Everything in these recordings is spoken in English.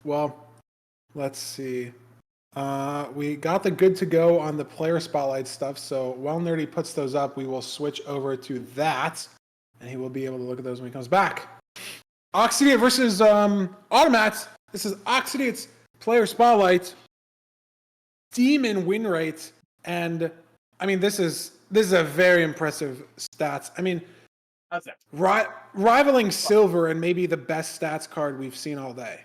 Well, let's see. We got the good to go on the player spotlight stuff. So while Nerdy puts those up, we will switch over to that, and he will be able to look at those when he comes back. Oxidiot versus Automats. This is Oxidiot's player spotlight. Demon win rate, and I mean this is a very impressive stats. I mean, rivaling silver and maybe the best stats card we've seen all day.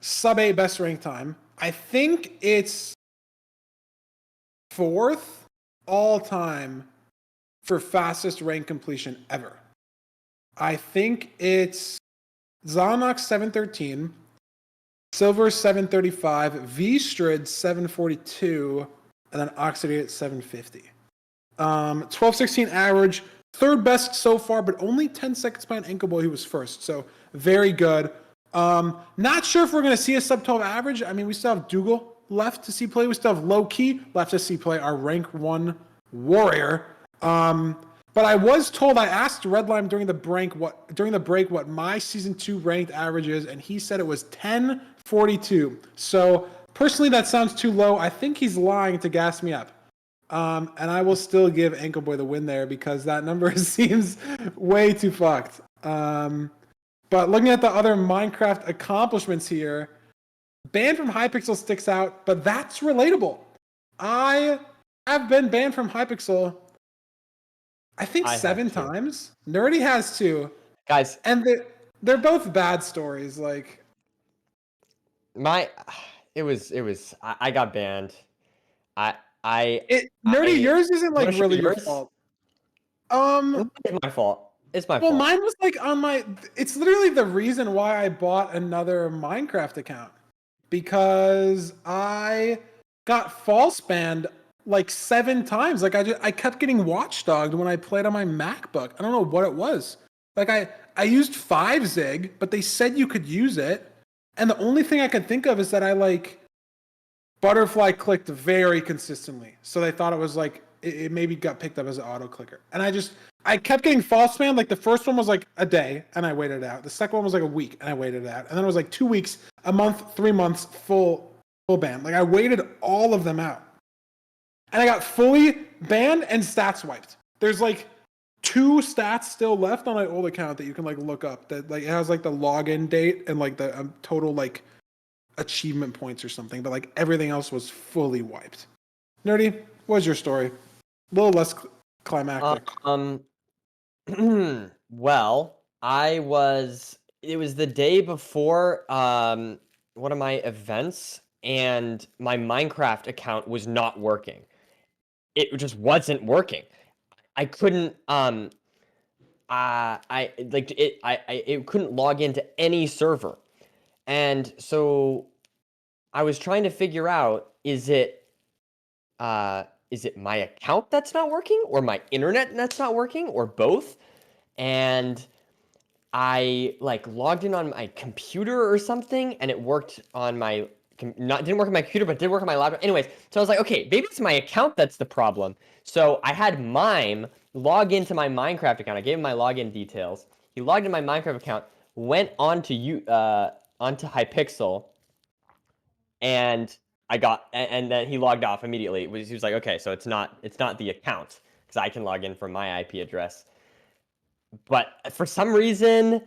Sub 8 best rank time. I think it's 4th all time for fastest rank completion ever. I think it's Zonox 713, Silver 735, V-Strid 742, and then Oxidiot 750. 12-16 average, 3rd best so far, but only 10 seconds behind Inkable, he was 1st. So very good. Not sure if we're going to see a sub 12 average. I mean, we still have Dougal left to see play. We still have Low Key left to see play, our rank 1 warrior. But I was told, I asked Redline during the break what my season 2 ranked average is, and he said it was 1042. So personally, that sounds too low. I think he's lying to gas me up. And I will still give Ankle Boy the win there because that number seems way too fucked. But looking at the other Minecraft accomplishments here, banned from Hypixel sticks out, but that's relatable. I have been banned from Hypixel, I think 7 times. Nerdy has too. Guys. And they're both bad stories. Like, I got banned. Nerdy, yours isn't like really your fault. It's my fault. It's my fault. Well, mine was like on my. It's literally the reason why I bought another Minecraft account, because I got false banned like 7 times. Like I kept getting watchdogged when I played on my MacBook. I don't know what it was. Like I used 5zig, but they said you could use it, and the only thing I could think of is that I like butterfly clicked very consistently, so they thought it was like it maybe got picked up as an auto clicker, and I kept getting false ban. Like the first one was like a day, and I waited it out. The second one was like a week, and I waited it out, and then it was like 2 weeks, a month, 3 months, full ban. Like I waited all of them out, and I got fully banned and stats wiped. There's like 2 stats still left on my old account that you can like look up. That like it has like the login date and like the total like achievement points or something, but like everything else was fully wiped. Nerdy, what's your story? A little less climactic. Well, it was the day before one of my events, and my Minecraft account was not working. It just wasn't working. I couldn't it couldn't log into any server. And so I was trying to figure out, is it my account that's not working, or my internet that's not working, or both? And I like logged in on my computer or something, and it worked on my didn't work on my computer, but did work on my laptop. Anyways, so I was like, okay, maybe it's my account that's the problem. So I had Mime log into my Minecraft account. I gave him my login details. He logged into my Minecraft account, went onto Hypixel, and and then he logged off immediately. He was like, okay, so it's not the account, because I can log in from my IP address. But for some reason,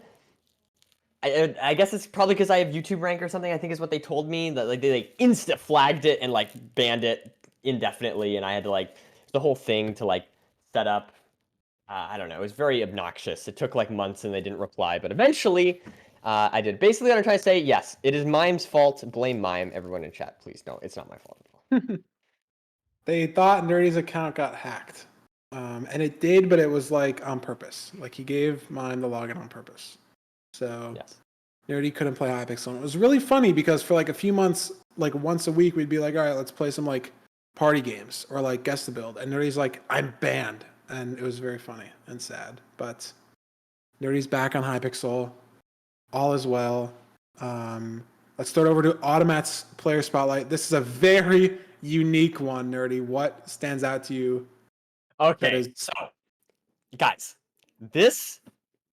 I guess it's probably because I have YouTube rank or something, I think is what they told me, that like they like insta flagged it and like banned it indefinitely, and I had to like the whole thing to like set up. I don't know. It was very obnoxious. It took like months and they didn't reply, but eventually I did. Basically, what I'm trying to say, yes, it is Mime's fault. Blame Mime. Everyone in chat, please. No, it's not my fault. They thought Nerdy's account got hacked. And it did, but it was like on purpose. Like he gave Mime the login on purpose. So yes. Nerdy couldn't play Hypixel. And it was really funny because for like a few months, like once a week, we'd be like, all right, let's play some like party games or like guess the build. And Nerdy's like, I'm banned. And it was very funny and sad. But Nerdy's back on Hypixel. All is well. Let's start over to Automat's player spotlight. This is a very unique one, Nerdy. What stands out to you? Okay, so guys, this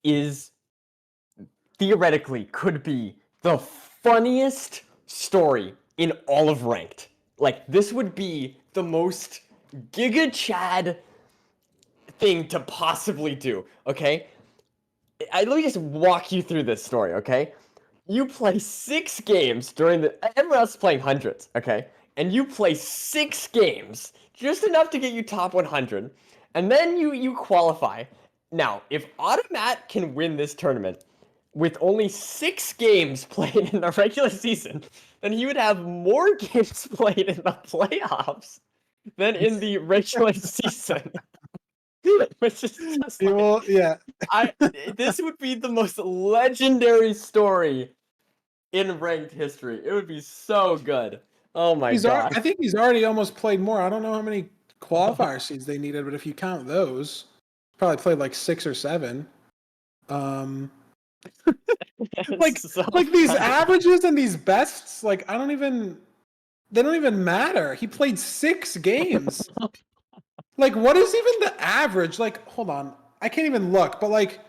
is theoretically could be the funniest story in all of Ranked. Like, this would be the most Giga Chad thing to possibly do, okay? Let me just walk you through this story, okay? You play 6 games during the... Everyone else is playing hundreds, okay? And you play 6 games, just enough to get you top 100, and then you qualify. Now, if Automat can win this tournament with only 6 games played in the regular season, then he would have more games played in the playoffs than in the regular season. Which is just like, Well, yeah. this would be the most legendary story in Ranked history. It would be so good. Oh my god. I think he's already almost played more. I don't know how many qualifier seeds they needed, but if you count those, probably played like 6 or 7. Like So these funny. averages and these bests, like they don't even matter. He played 6 games. Like, what is even the average? Like, hold on, I can't even look. But like,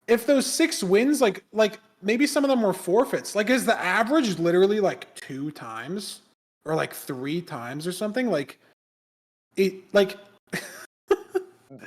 if those 6 wins, like maybe some of them were forfeits. Like, is the average literally like 2 times or like 3 times or something? Like, it like.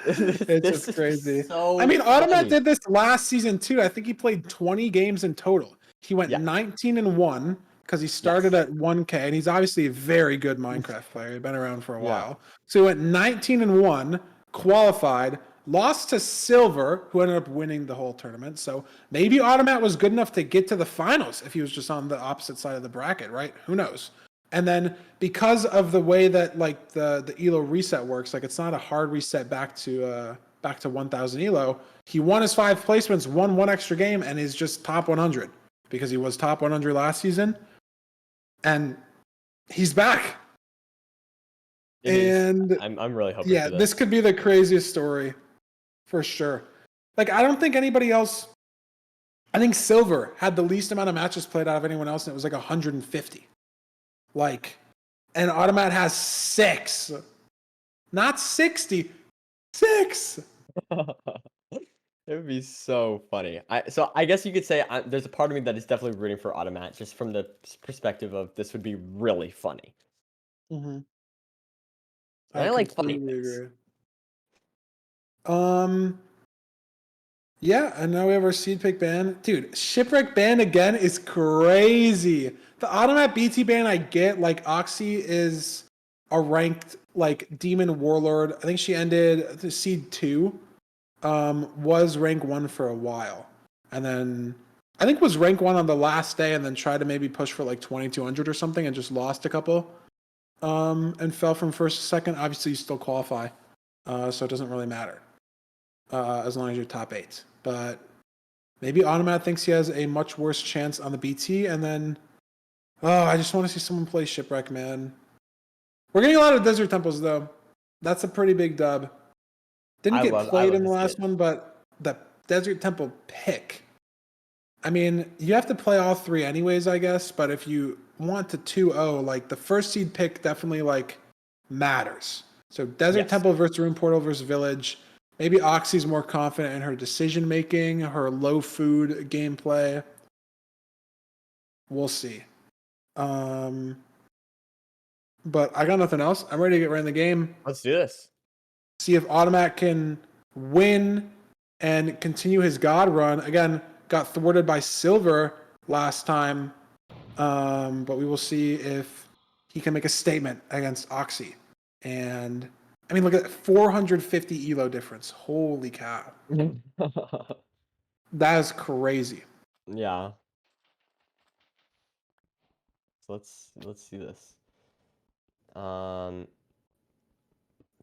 It's This just is crazy. so I mean, Automat funny. did this last season too. I think he played 20 games in total. He went Yeah. 19-1 because he started Yes. at 1K, and he's obviously a very good Minecraft player. He's been around for a Yeah. while. So he went 19-1, qualified, lost to Silver, who ended up winning the whole tournament. So maybe Automat was good enough to get to the finals if he was just on the opposite side of the bracket, right? Who knows? And then because of the way that like the ELO reset works, like it's not a hard reset back to 1000 ELO. He won his 5 placements, won 1 extra game, and is just top 100 because he was top 100 last season, and he's back. It is. And I'm really hoping yeah, for this could be the craziest story for sure. Like, I don't think anybody else. I think Silver had the least amount of matches played out of anyone else, and it was like 150. Like, and Automat has 6, not 60, 6. It would be so funny. So I guess you could say there's a part of me that is definitely rooting for Automat, just from the perspective of this would be really funny. Mm-hmm. And I I like funny completely things. agree. Yeah, and now we have our seed pick ban. Dude, shipwreck ban again is crazy. The Automat BT ban I get, like Oxy is a ranked like demon warlord. I think she ended the seed 2. Was rank 1 for a while. And then I think was rank 1 on the last day and then tried to maybe push for like 2200 or something and just lost a couple. And fell from first to second. Obviously you still qualify. So it doesn't really matter. As long as you're top 8. But maybe Automat thinks he has a much worse chance on the BT, and then I just want to see someone play Shipwreck, man. We're getting a lot of Desert Temples though. That's a pretty big dub. Didn't get I played love in the to see last it. one, but the Desert Temple pick. I mean, you have to play all 3 anyways, I guess, but if you want to 2-0, like the first seed pick definitely like matters. So Desert Yes. Temple versus Rune Portal versus Village. Maybe Oxy's more confident in her decision making, her low food gameplay. We'll see. But I got nothing else. I'm ready to get right in the game. Let's do this. See if Automat can win and continue his God run. Again, got thwarted by Silver last time. But we will see if he can make a statement against Oxy. And I mean, look at that, 450 elo difference. Holy cow. That is crazy. Yeah. So let's see this.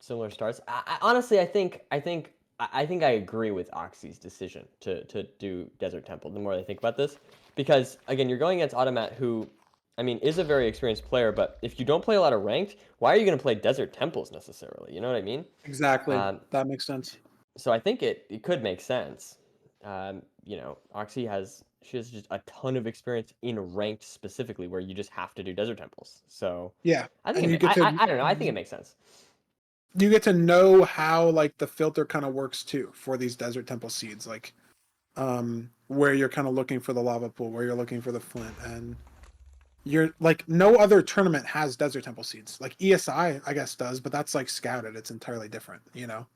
Similar starts. Honestly, I think I agree with Oxy's decision to do Desert Temple. The more I think about this, because again, you're going against Automat, who, I mean, is a very experienced player. But if you don't play a lot of ranked, why are you going to play Desert Temples necessarily? You know what I mean? Exactly. That makes sense. So I think it could make sense. Oxy has just a ton of experience in ranked specifically, where you just have to do Desert Temples. So Yeah. I think And I don't know. I think it makes sense. you get to know how like the filter kind of works too for these Desert Temple seeds. Like where you're kind of looking for the lava pool, where you're looking for the flint, and you're like no other tournament has desert temple seeds. Like ESI, I guess does, but that's like scouted. It's entirely different,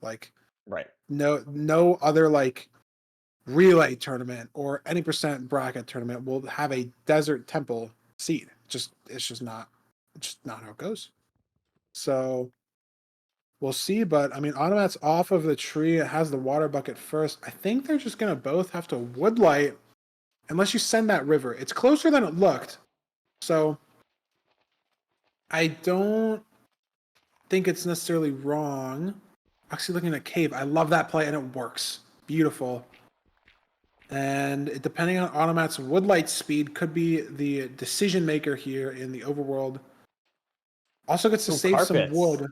like Right. no other like relay tournament or any percent bracket tournament will have a desert temple seed. It's just not how it goes. So we'll see, but I mean Automat's off of the tree. It has the water bucket first. I think they're just gonna both have to woodlight unless you send that river. It's closer than it looked. So I don't think it's necessarily wrong. Actually looking at cave. I love that play and it works. Beautiful. And depending on Automat's woodlight speed, could be the decision maker here in the overworld. Also gets to Ooh, save some carpets. wood.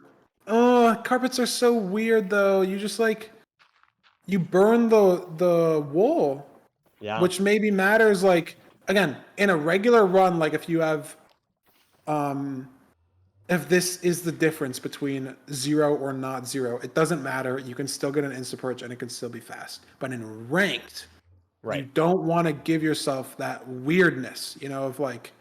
Oh, carpets are so weird though. You just like you burn the wool, Yeah. which maybe matters like again in a regular run. Like if you have, if this is the difference between 0 or not 0, it doesn't matter. You can still get an insta purge and it can still be fast. But in ranked, you Right. don't want to give yourself that weirdness, of like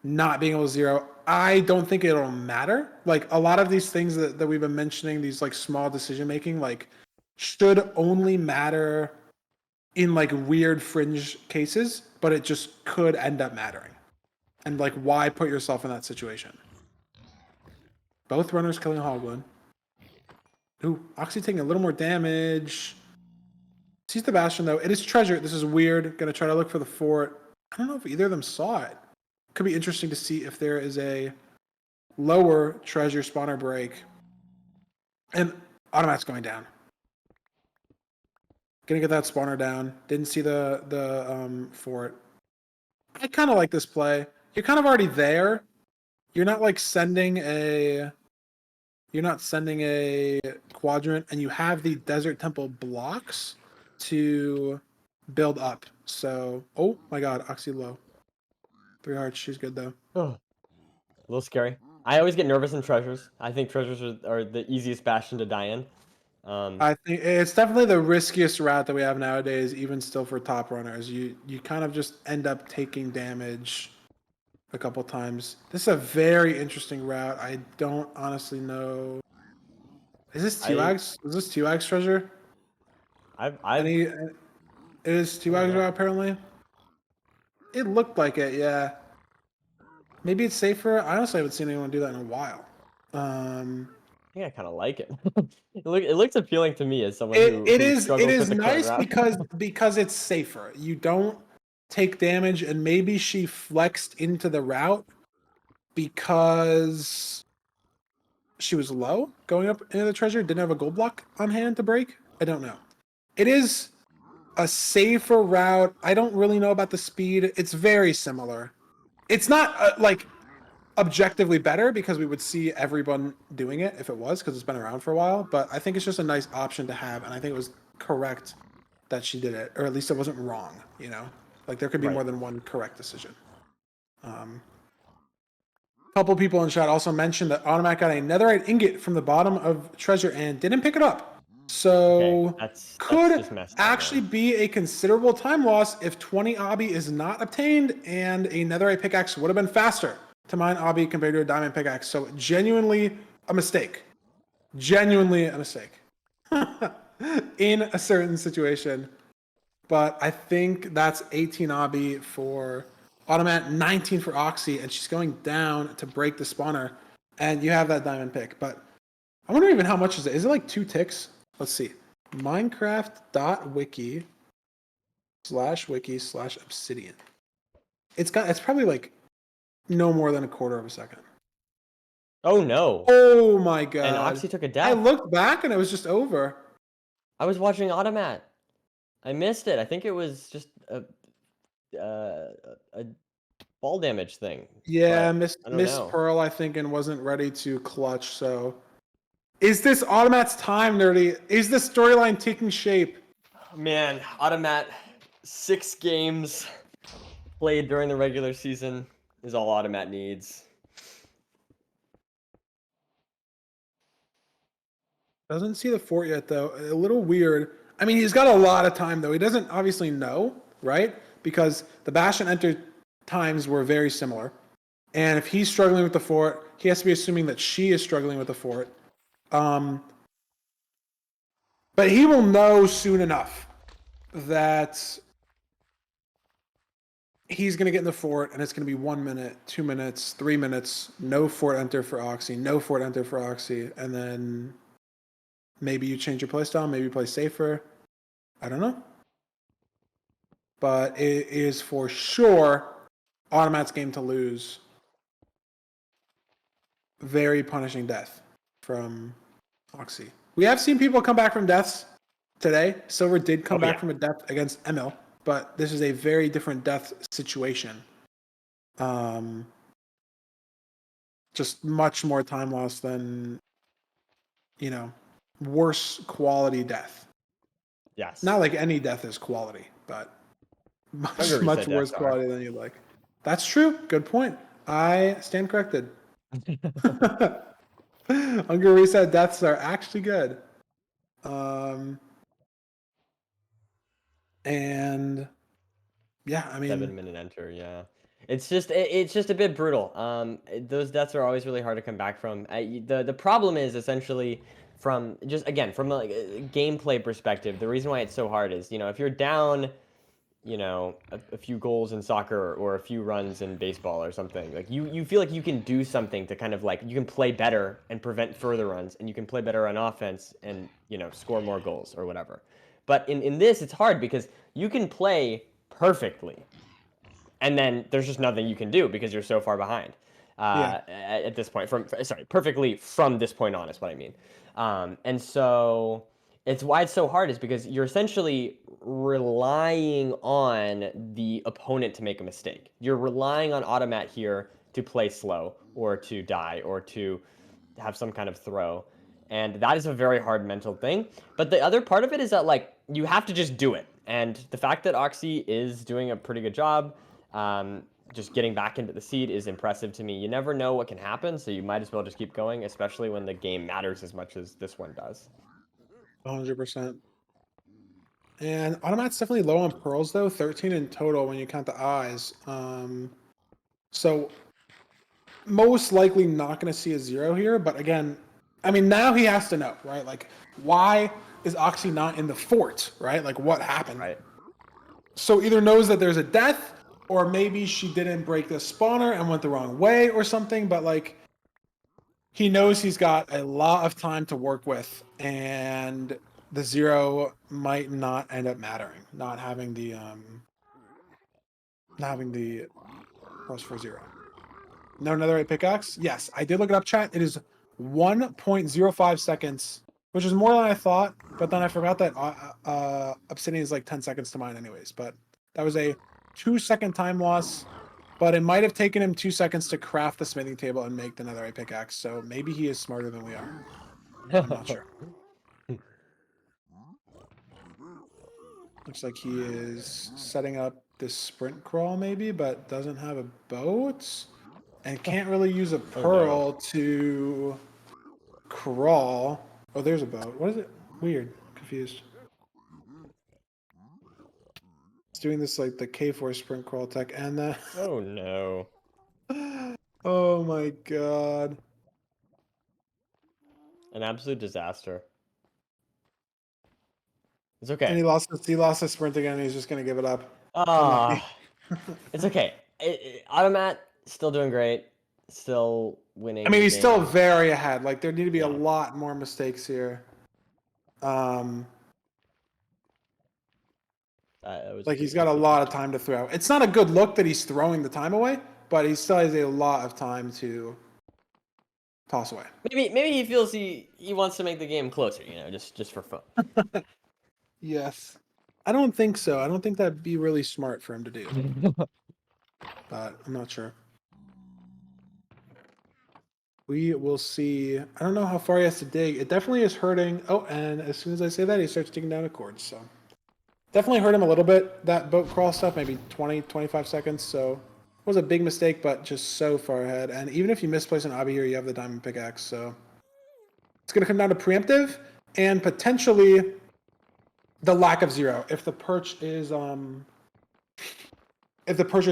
not being able to 0. I don't think it'll matter. Like a lot of these things that we've been mentioning, these like small decision making, like should only matter in like weird fringe cases, but it just could end up mattering. And like, why put yourself in that situation? Both runners killing Hogwood. Ooh, Oxy taking a little more damage. Sees the Bastion though. It is treasure. This is weird. Gonna try to look for the fort. I don't know if either of them saw it. Could be interesting to see if there is a lower treasure spawner break. And Automat's going down. Gonna get that spawner down. Didn't see the fort. I kind of like this play. You're kind of already there. You're not like sending a. You're not sending a quadrant, and you have the desert temple blocks to build up. So, oh my God, Oxy low. 3 hearts. She's good though. Oh, a little scary. I always get nervous in treasures. I think treasures are the easiest bastion to die in. I think it's definitely the riskiest route that we have nowadays, even still for top runners. You kind of just end up taking damage a couple times. This is a very interesting route. I don't honestly know. Is this I 2x? Is this 2x treasure? I've Any? It is I don't 2x know. route apparently. It looked like it, yeah. Maybe it's safer. I honestly haven't seen anyone do that in a while. Um, I think I kind of like it. It looks appealing to me as someone it it who is it struggles with is the current nice route. because it's safer. You don't take damage, and maybe she flexed into the route because she was low going up into the treasure. Didn't have a gold block on hand to break. I don't know. It is a safer route. I don't really know about the speed. It's very similar. It's not like objectively better because we would see everyone doing it if it was because it's been around for a while. But I think it's just a nice option to have, and I think it was correct that she did it, or at least it wasn't wrong. Like there could be Right. more than one correct decision. Um, couple people in chat also mentioned that Automat got a netherite ingot from the bottom of treasure and didn't pick it up. Okay, So that's could just messed up, actually man. be a considerable time loss if 20 obby is not obtained, and a netherite pickaxe would have been faster to mine obby compared to a diamond pickaxe. So genuinely a mistake. Genuinely a mistake. In a certain situation. But I think that's 18 obby for Automat, 19 for Oxy, and she's going down to break the spawner. And you have that diamond pick. But I wonder even how much is it? Is it like 2 ticks? Let's see. Minecraft.wiki/wiki/obsidian. It's probably like no more than a quarter of a second. Oh no. Oh my And God. Oxy took a I death. looked back and it was just over. I was watching Automat. I missed it. I think it was just a ball damage thing, Yeah, but Miss I don't Miss know. Pearl, I think, and wasn't ready to clutch. So, is this Automat's time, Nerdy? Is the storyline taking shape? Man, Automat, 6 games played during the regular season is all Automat needs. Doesn't see the fort yet, though. A little weird. I mean, he's got a lot of time, though. He doesn't obviously know, right? Because the bash and enter times were very similar. And if he's struggling with the fort, he has to be assuming that she is struggling with the fort. But he will know soon enough that he's going to get in the fort, and it's going to be 1 minute, 2 minutes, 3 minutes, no fort enter for Oxy, no fort enter for Oxy, and then maybe you change your playstyle, maybe you play safer. I don't know. But it is for sure Automat's game to lose. Very punishing death from Oxy. We have seen people come back from deaths today. Silver did come back from a death against Emil, but this is a very different death situation. Just much more time loss than, worse quality death. Yes. Not like any death is quality, but much worse quality than you'd like. That's true. Good point. I stand corrected. Hunger Reset deaths are actually good. And yeah, I mean 7-minute enter, yeah. It's just a bit brutal. Those deaths are always really hard to come back from. The problem is essentially from a gameplay perspective. The reason why it's so hard is, if you're down, a few goals in soccer or a few runs in baseball or something, like you feel like you can do something to kind of like, you can play better and prevent further runs, and you can play better on offense and, score more goals or whatever. But in this, it's hard because you can play perfectly, and then there's just nothing you can do because you're so far behind at this point. Perfectly from this point on is what I mean. And so it's why it's so hard is because you're essentially relying on the opponent to make a mistake. You're relying on Automat here to play slow or to die or to have some kind of throw. And that is a very hard mental thing. But the other part of it is that, like, you have to just do it. And the fact that Oxy is doing a pretty good job, just getting back into the seed, is impressive to me. You never know what can happen, so you might as well just keep going, especially when the game matters as much as this one does. 100%. And Automat's definitely low on pearls, though. 13 in total when you count the eyes. So most likely not going to see a 0 here. But again, I mean, now he has to know, right? Like, why is Oxy not in the fort, right? Like, what happened? Right. So either knows that there's a death, or maybe she didn't break the spawner and went the wrong way or something. But, like, he knows he's got a lot of time to work with, and the 0 might not end up mattering. Not having the plus for 0. No netherite pickaxe? Yes, I did look it up, chat. It is 1.05 seconds, which is more than I thought, but then I forgot that Obsidian is like 10 seconds to mine anyways. But that was a 2-second time loss, but it might have taken him 2 seconds to craft the smithing table and make the netherite pickaxe, so maybe he is smarter than we are. I'm not sure. Looks like he is setting up this sprint crawl maybe, but doesn't have a boat. And can't really use a pearl to crawl. Oh, there's a boat. What is it? Weird. Confused. It's doing this like the K4 sprint crawl tech and the... Oh, no. Oh, my God. An absolute disaster. It's okay. And he lost the sprint again. He's just going to give it up. It's okay. Automat still doing great. Still winning. I mean, he's still very ahead. Like, there need to be a lot more mistakes here. Like, he's got a lot of time to throw. It's not a good look that he's throwing the time away, but he still has a lot of time to toss away. Maybe he feels he wants to make the game closer, just for fun. Yes. I don't think so. I don't think that'd be really smart for him to do. But I'm not sure. We will see. I don't know how far he has to dig. It definitely is hurting. Oh, and as soon as I say that, he starts digging down a cord. So definitely hurt him a little bit, that boat crawl stuff, maybe 20, 25 seconds. So it was a big mistake, but just so far ahead. And even if you misplace an obby here, you have the diamond pickaxe. So it's going to come down to preemptive and potentially The lack of zero. If the perch is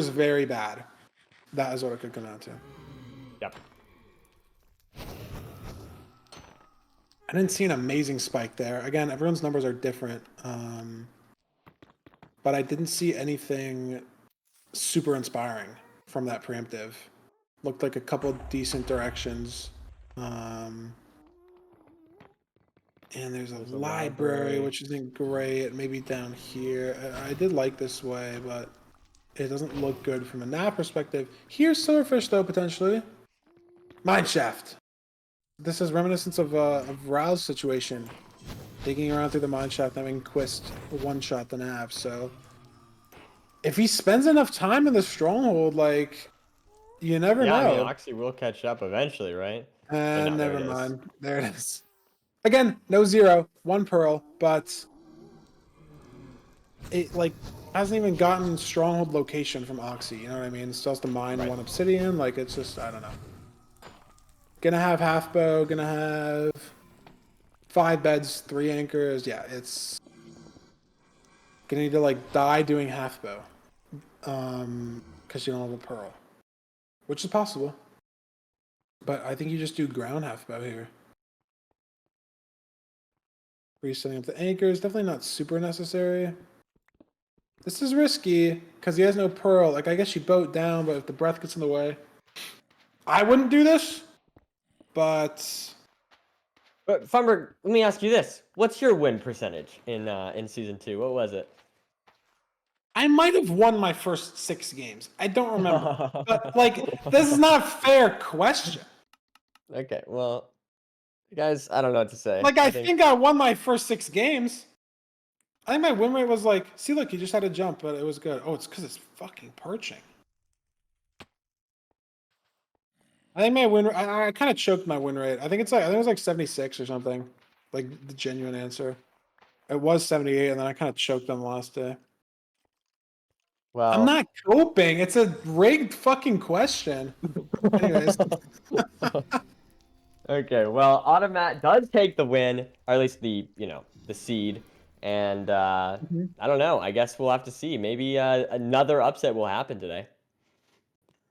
very bad, that is what it could come down to. Yep. I didn't see an amazing spike there. Again, everyone's numbers are different. But I didn't see anything super inspiring from that preemptive. Looked like a couple decent directions. And there's a library, which isn't great. Maybe down here. I did like this way, but it doesn't look good from a nav perspective. Here's Silverfish, though, potentially. Mineshaft. This is reminiscence of Rao's situation. Digging around through the mineshaft, having Quist one-shot the nav, so... If he spends enough time in the stronghold, like... You never know. I mean, Oxy will catch up eventually, right? No, never mind. There it is. Again, no zero, 1 pearl, but it like hasn't even gotten stronghold location from Oxy. You know what I mean? Still has to mine 1 obsidian. Like it's just I don't know. Gonna have half bow. Gonna have 5 beds, 3 anchors. Yeah, it's gonna need to like die doing half bow, because you don't have a pearl, which is possible. But I think you just do ground half bow here. Resetting up the anchors, definitely not super necessary. This is risky, because he has no pearl. Like, I guess you boat down, but if the breath gets in the way... I wouldn't do this, but... But, Farmer, let me ask you this. What's your win percentage in Season 2? What was it? I might have won my first 6 games. I don't remember. But, like, this is not a fair question. Okay, well... Guys, I don't know what to say. Like, I think I won my first 6 games. I think my win rate was like, see, look, you just had a jump, but it was good. Oh, it's because it's fucking perching. I think my win rate, I kind of choked my win rate. I think it was like 76 or something. Like, the genuine answer. It was 78, and then I kind of choked on the last day. Well, I'm not coping. It's a rigged fucking question. Anyways. Okay, well, Automat does take the win, or at least the seed, and I don't know. I guess we'll have to see. Maybe another upset will happen today.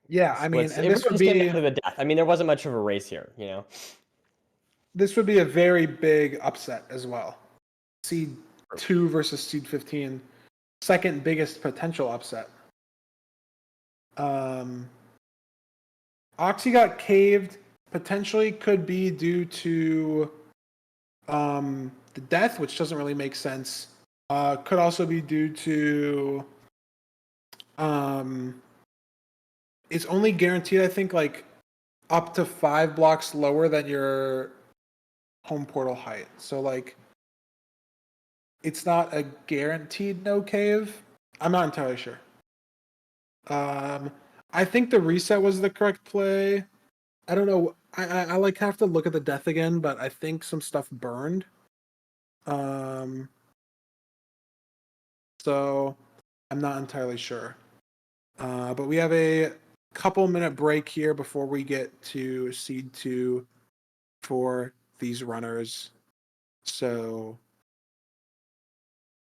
Yeah, I mean, and this would came be down to the death. I mean, there wasn't much of a race here, you know. This would be a very big upset as well. Seed 2 versus seed 15, second biggest potential upset. Oxy got caved. Potentially could be due to the death, which doesn't really make sense. Could also be due to it's only guaranteed, I think, like up to 5 blocks lower than your home portal height. So like it's not a guaranteed no cave. I'm not entirely sure. I think the reset was the correct play. I don't know. I like have to look at the death again, but I think some stuff burned. So I'm not entirely sure. But we have a couple minute break here before we get to seed 2 for these runners. So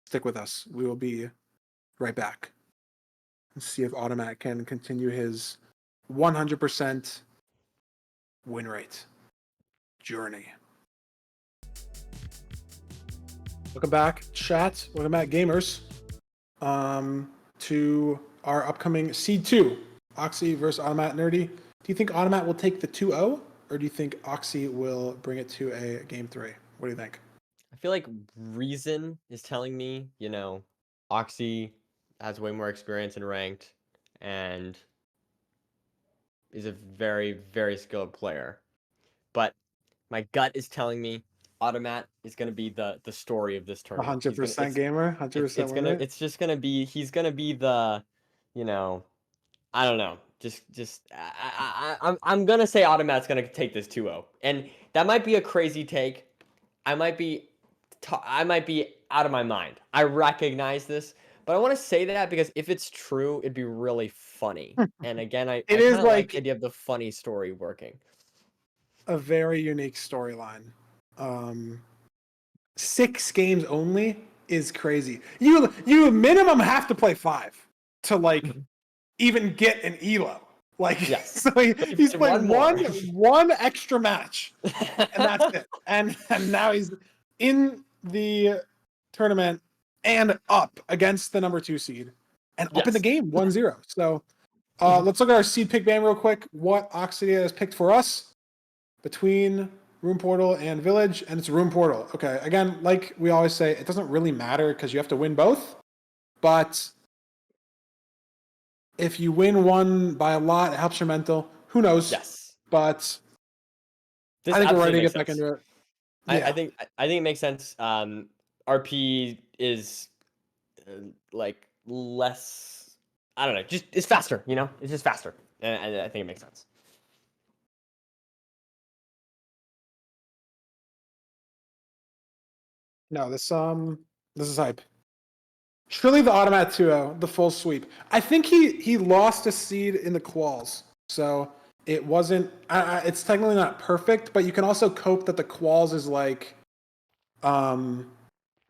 stick with us. We will be right back. Let's see if Automat can continue his 100% win rate journey. Welcome back, chat. Welcome back, gamers. To our upcoming Seed 2, Oxy versus Automat Nerdy. Do you think Automat will take the 2-0, or do you think Oxy will bring it to a game 3? What do you think? I feel like reason is telling me, Oxy has way more experience in ranked and is a very, very skilled player. But my gut is telling me Automat is going to be the story of this tournament. 100% gamer, 100% win rate? It's just going to be, he's going to be the, I don't know. I'm going to say Automat's going to take this 2-0. And that might be a crazy take. I might be out of my mind. I recognize this, but I want to say that because if it's true, it'd be really funny. And again, I kind of like the idea of the funny story working. A very unique storyline. 6 games only. is crazy. You minimum have to play 5 to like even get an elo. Like Yes. so he's played one extra match, and that's it. And now he's in the tournament and up against the number 2 seed and up in the game 1-0. So let's look at our seed pick band real quick. What Oxidiot has picked for us between Room Portal and Village, and it's Room Portal. Okay, again, like we always say, it doesn't really matter because you have to win both. But if you win one by a lot, it helps your mental. Who knows? Yes. But This I think we're ready to makes get back sense. into it. Yeah. I think it makes sense. RP is like less. I don't know. Just it's faster. You know, it's just faster, and I think it makes sense. No, this is hype. Surely the Automat 2-0, the full sweep. I think he lost a seed in the quals, so it wasn't. It's technically not perfect, but you can also cope that the quals is like, not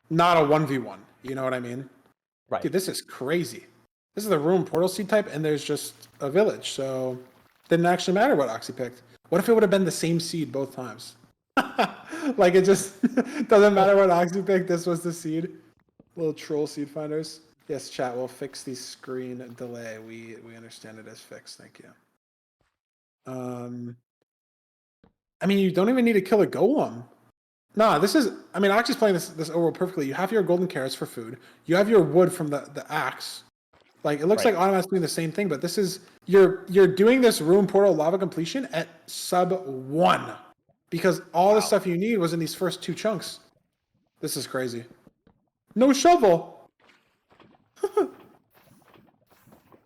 a 1v1. You know what I mean? Right. Dude, this is crazy. This is the Room Portal seed type, and there's just a village, so didn't actually matter what Oxy picked. What if it would have been the same seed both times? Like it just doesn't matter what Oxy picked. This was the seed. Little troll seed finders. Yes, chat will fix the screen delay. We understand it as fixed. Thank you. I mean, you don't even need to kill a golem. No, this is. I mean, Oxy's playing this overall perfectly. You have your golden carrots for food. You have your wood from the axe. Like it looks like Automat's doing the same thing, but this is you're doing this Room Portal lava completion at sub 1 because all the stuff you need was in these first 2 chunks. This is crazy. No shovel.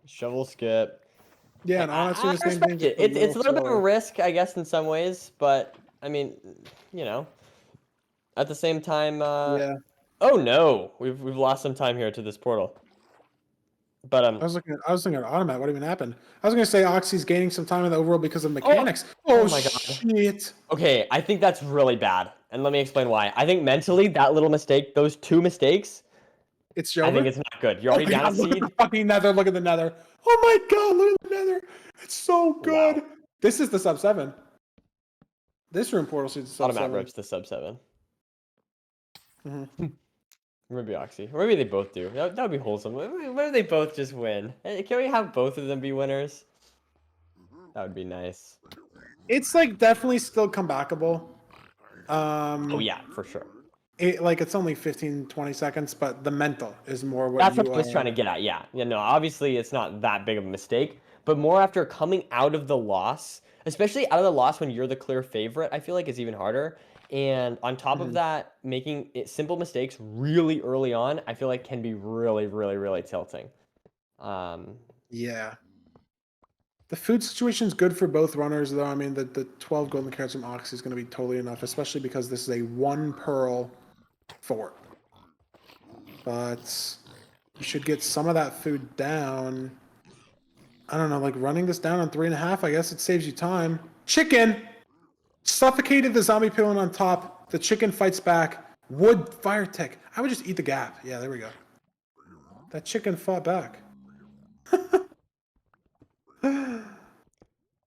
Shovel skip. Yeah, and Automat's doing the same thing. It. It's a little bit of a risk, I guess, in some ways, but I mean, you know, at the same time. Yeah. Oh no, we've lost some time here to this portal. But I was looking at Automat. What even happened? I was gonna say Oxy's gaining some time in the overworld because of mechanics. Oh my god. Shit. Okay, I think that's really bad. And let me explain why. I think mentally that little mistake, those 2 mistakes, It's I over? think it's not good. You're already down a Look at seed. the fucking nether. Look at the nether. Oh my god, look at the nether. It's so good. Wow. This is the sub 7. This Room Portal sees the sub Automat 7. rips the sub 7. Mm-hmm. Maybe Oxy. Or maybe they both do. That would be wholesome. What if they both just win? Can we have both of them be winners? That would be nice. It's like definitely still comebackable. Oh yeah, for sure. It's only 15-20 seconds, but the mental is more what That's you what I was trying to get at. Yeah. Yeah. No. Obviously, it's not that big of a mistake, but more after coming out of the loss, especially out of the loss when you're the clear favorite, I feel like it's even harder. And on top of that, making simple mistakes really early on, I feel like can be really, really, really tilting. Yeah. The food situation is good for both runners, though. I mean, the 12 golden carrots from Ox is going to be totally enough, especially because this is a 1 pearl fort. But you should get some of that food down. I don't know, like running this down on 3.5, I guess it saves you time. Chicken! Suffocated the zombie pillar on top. The chicken fights back. Wood fire tech. I would just eat the gap. Yeah, there we go. That chicken fought back.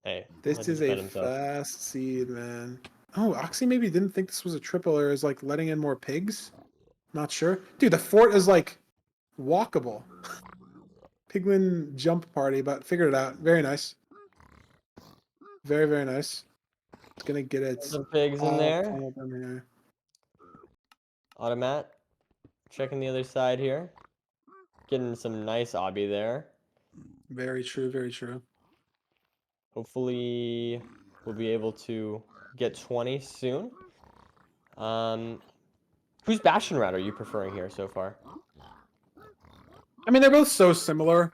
Hey, This is a fast seed, man. Oh, Oxy maybe didn't think this was a triple or is like letting in more pigs. Not sure. Dude, the fort is like walkable. Piglin jump party, but figured it out. Very nice. Very, very nice. It's gonna get it. Some pigs in there. Here. Automat. Checking the other side here. Getting some nice obby there. Very true, very true. Hopefully we'll be able to get 20 soon. Whose Bastion route are you preferring here so far? I mean, they're both so similar.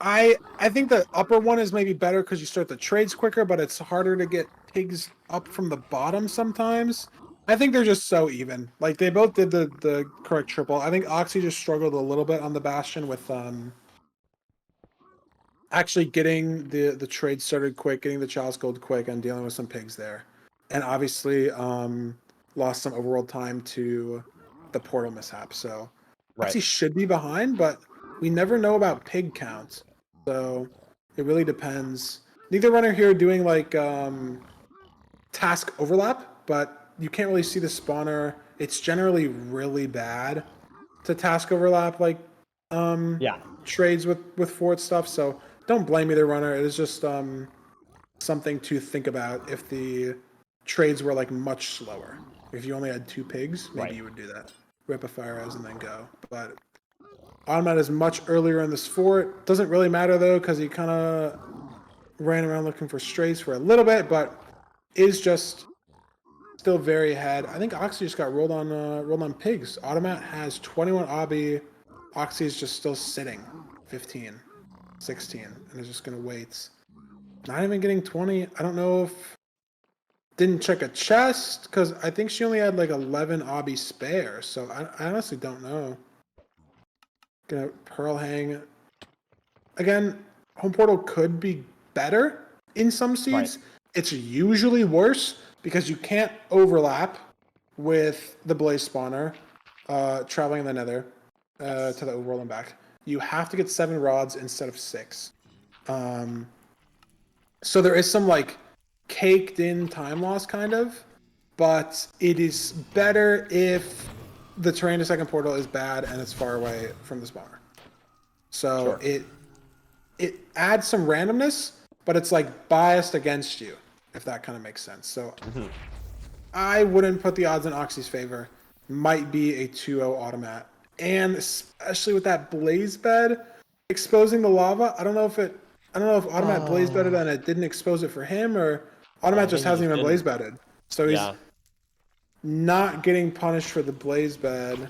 I think the upper one is maybe better because you start the trades quicker, but it's harder to get pigs up from the bottom sometimes. I think they're just so even. Like they both did the correct triple. I think Oxy just struggled a little bit on the Bastion with actually getting the trade started quick, getting the Chalice Gold quick, and dealing with some pigs there. And obviously lost some overworld time to the portal mishap. So Right. Oxy should be behind, but we never know about pig count. So it really depends. Neither runner here doing like task overlap, but you can't really see the spawner. It's generally really bad to task overlap like Yeah. trades with fort stuff. So don't blame either runner. It is just something to think about if the trades were like much slower. If you only had 2 pigs, maybe Right. you would do that. Rip a fire as and then go. But Automat is much earlier in this fort. Doesn't really matter though, because he kind of ran around looking for strays for a little bit, but is just still very ahead. I think Oxy just got rolled on pigs. Automat has 21 obby. Oxy is just still sitting 15, 16, and is just gonna wait. Not even getting 20. I don't know if didn't check a chest because I think she only had like 11 obby spare. So I honestly don't know. Gonna pearl hang again. Home portal could be better in some seeds. Right. It's usually worse because you can't overlap with the blaze spawner traveling in the nether to the overworld and back. You have to get 7 rods instead of 6. So there is some like caked in time loss kind of, but it is better if the terrain to second portal is bad and it's far away from the spawner. So Sure. it adds some randomness, but it's like biased against you, if that kind of makes sense. So I wouldn't put the odds in Oxy's favor. Might be a 2-0 automat. And especially with that blaze bed exposing the lava, I don't know if automat blaze bedded and it didn't expose it for him, or automat I just think he hasn't just even blaze didn't. bedded. So he's Yeah. not getting punished for the blaze bed.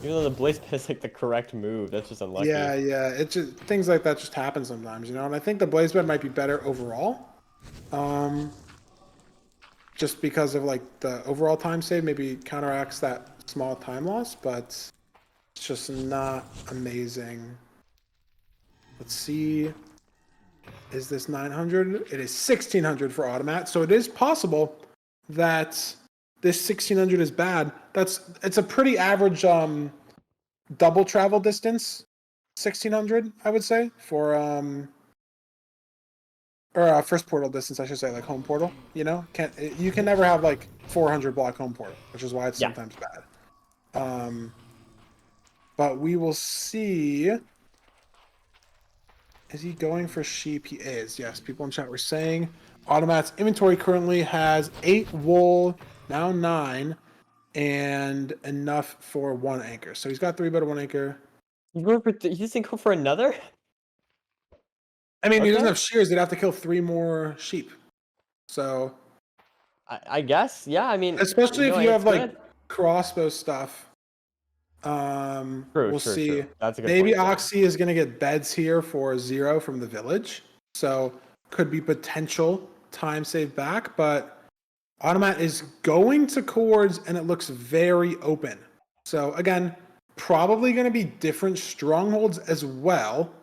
Even though the blaze pit is like the correct move, that's just unlucky. Yeah, it's just things like that just happen sometimes, And I think the blaze bed might be better overall. Just because of like the overall time save maybe counteracts that small time loss, but it's just not amazing. Let's see. Is this 900? It is 1600 for automat. So it is possible that this 1600 is bad. It's a pretty average double travel distance. 1600, I would say, for or first portal distance, I should say, like home portal. You can never have like 400 block home portal, which is why it's Yeah. sometimes bad. But we will see. Is he going for sheep? He is. Yes, people in chat were saying. Automat's inventory currently has 8 wool, now 9, and enough for 1 anchor. So he's got 3 but 1 anchor. You going for? He doesn't go for another? I mean, he doesn't Okay. have shears. They'd have to kill 3 more sheep. So, I guess. Yeah. I mean, especially if you it's have like good. crossbow stuff. True. We'll True. see. True. That's a good Maybe point. Yeah. Oxy is going to get beds here for 0 from the village. So could be potential time save back, but Automat is going to chords and it looks very open. So again, probably going to be different strongholds as well.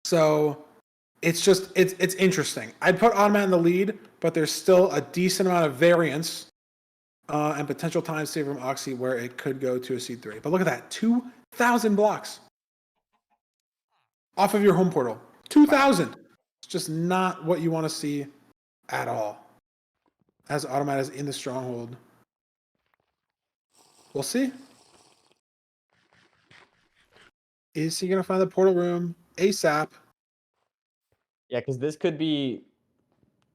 So it's interesting. I'd put Automat in the lead, but there's still a decent amount of variance and potential time save from Oxy where it could go to a seed 3. But look at that, 2,000 blocks off of your home portal. 2,000. It's just not what you want to see at all. As Automat is in the stronghold. We'll see. Is he going to find the portal room ASAP? Yeah, because this could be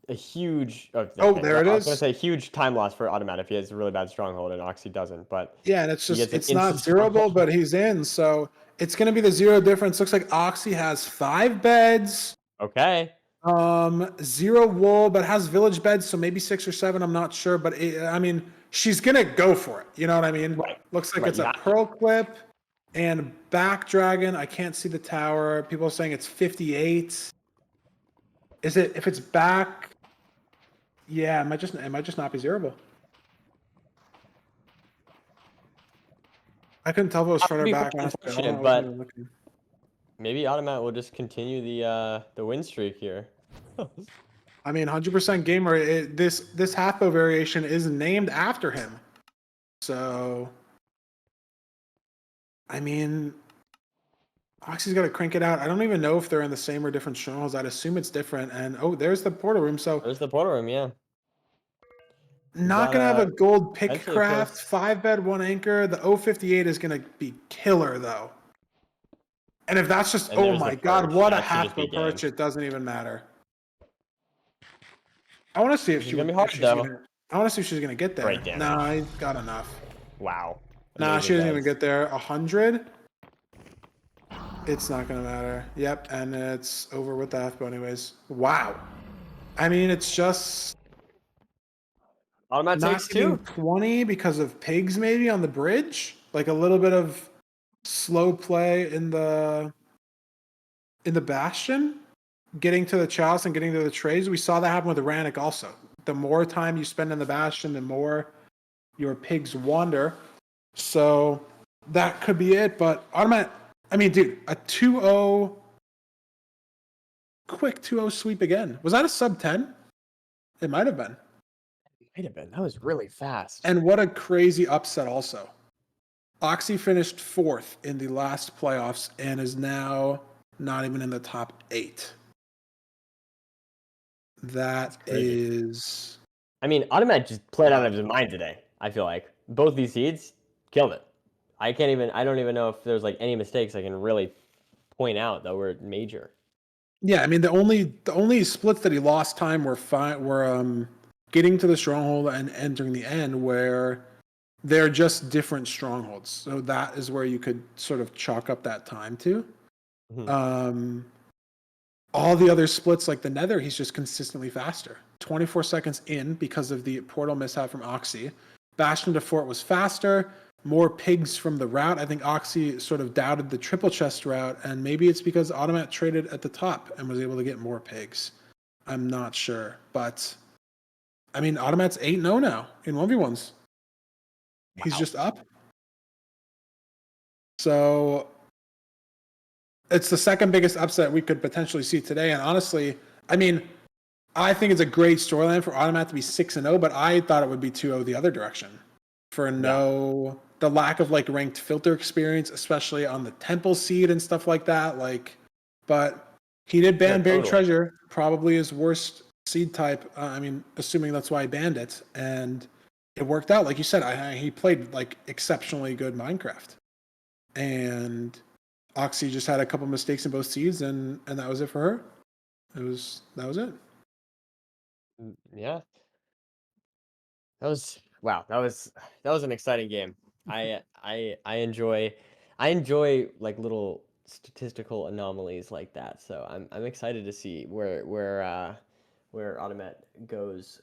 a huge. Oh, there it I was gonna is. say huge time loss for Automat if he has a really bad stronghold and Oxy doesn't, but Yeah, and he gets an it's not instant zeroable, stronghold. but he's in. So it's going to be the 0 difference. Looks like Oxy has 5 beds. Okay. 0 wool, but has village beds, so maybe 6 or 7. I'm not sure, but I mean, she's gonna go for it. You know what I mean? Right. Looks like Right. it's You a have to. pearl clip and back dragon. I can't see the tower. People are saying it's 58. Is it? If it's back, yeah, it might just not be zeroable. I couldn't tell if it was That front would or be back. pretty Honestly, I unfortunate, wasn't even but looking. maybe Automat will just continue the win streak here. I mean, 100% gamer. This half bow variation is named after him. So, I mean, Oxy's got to crank it out. I don't even know if they're in the same or different strongholds. I'd assume it's different. And oh, there's the portal room. So There's the portal room, yeah. We've not got gonna have a gold pick potentially craft, close. 5 bed, 1 anchor. The O58 is gonna be killer though. And if that's just, And oh there's the my god, purge. what a That should half just be bow game. perch! It doesn't even matter. I want to see if This is she gonna would, be if hard she's though. gonna. I want to see if she's gonna get there. Great Nah, damage. I got enough. Wow. Nah, she Amazing doesn't even guys. get there. 100. It's not gonna matter. Yep, and it's over with the half bow anyways. Wow. I mean, it's just Automat not takes getting 2. 20 because of pigs maybe on the bridge. Like a little bit of slow play in the bastion, getting to the chalice and getting to the trays. We saw that happen with Rannick also. The more time you spend in the bastion, the more your pigs wander. So that could be it. But Automat, I mean, dude, a 2-0, quick 2-0 sweep again. Was that a sub 10? It might have been. Might have been. That was really fast. And what a crazy upset also. Oxy finished 4th in the last playoffs and is now not even in the top 8. That Crazy. is. I mean, Automat just played out of Wild. his mind today. I feel like both these seeds killed it. I don't even know if there's like any mistakes I can really point out that were major. Yeah, I mean the only splits that he lost time were getting to the stronghold and entering the end where they're just different strongholds. So that is where you could sort of chalk up that time to. Mhm. All the other splits like the Nether, he's just consistently faster. 24 seconds in because of the portal mishap from Oxy. Bastion to Fort was faster. More pigs from the route. I think Oxy sort of doubted the triple chest route, and maybe it's because Automat traded at the top and was able to get more pigs. I'm not sure, but I mean, Automat's 8-0 now in 1v1s. He's Wow. just up. So it's the second biggest upset we could potentially see today. And honestly, I mean, I think it's a great storyline for Automat to be 6-0, but I thought it would be 2-0 the other direction for the lack of like ranked filter experience, especially on the temple seed and stuff like that. Like, but he did Yeah, ban Buried totally. Treasure, probably his worst seed type. I mean, assuming that's why he banned it, and it worked out. Like you said, he played like exceptionally good Minecraft, and Oxy just had a couple mistakes in both seeds, and that was it for her. That was it. Yeah. That was wow. That was an exciting game. I enjoy like little statistical anomalies like that. So I'm excited to see where Automat goes